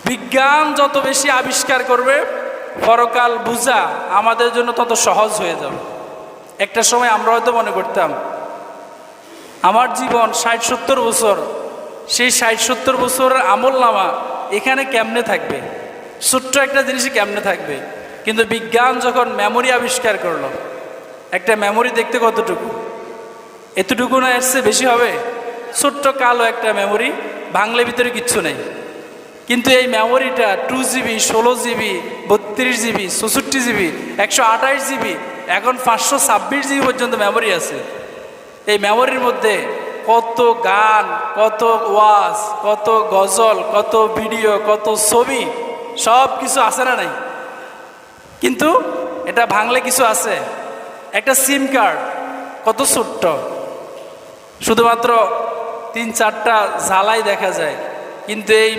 বিজ্ঞান যত বেশি আবিষ্কার করবে পরকাল বুঝা আমাদের জন্য তত সহজ হয়ে যাবে। একটা সময় আমরা হয়তো মনে করতাম আমার জীবন ৬০-৭০ বছর, সেই ৬০-৭০ বছরের আমল নামা এখানে কেমনে থাকবে, ছোট্ট একটা জিনিসই কেমনে থাকবে। কিন্তু বিজ্ঞান যখন মেমোরি আবিষ্কার করলো, একটা মেমোরি দেখতে কতটুকু, এতটুকু না এসছে বেশি হবে, ছোট্ট কালো একটা মেমোরি, ভাঙলে ভিতরে কিচ্ছু নেই। কিন্তু এই মেমোরিটা 2 GB, 16 GB, 32 GB, 64 GB, 128 GB, এখন 526 GB পর্যন্ত মেমোরি আছে। এই মেমোরির মধ্যে কত গান, কত ওয়াজ, কত গজল, কত ভিডিও, কত ছবি, সব কিছু আছে না নাই? কিন্তু এটা ভাঙলে কিছু আছে। একটা সিম কার্ড কত ছোট্ট, শুধুমাত্র 3-4টা ঝালাই দেখা যায়, কিন্তু এই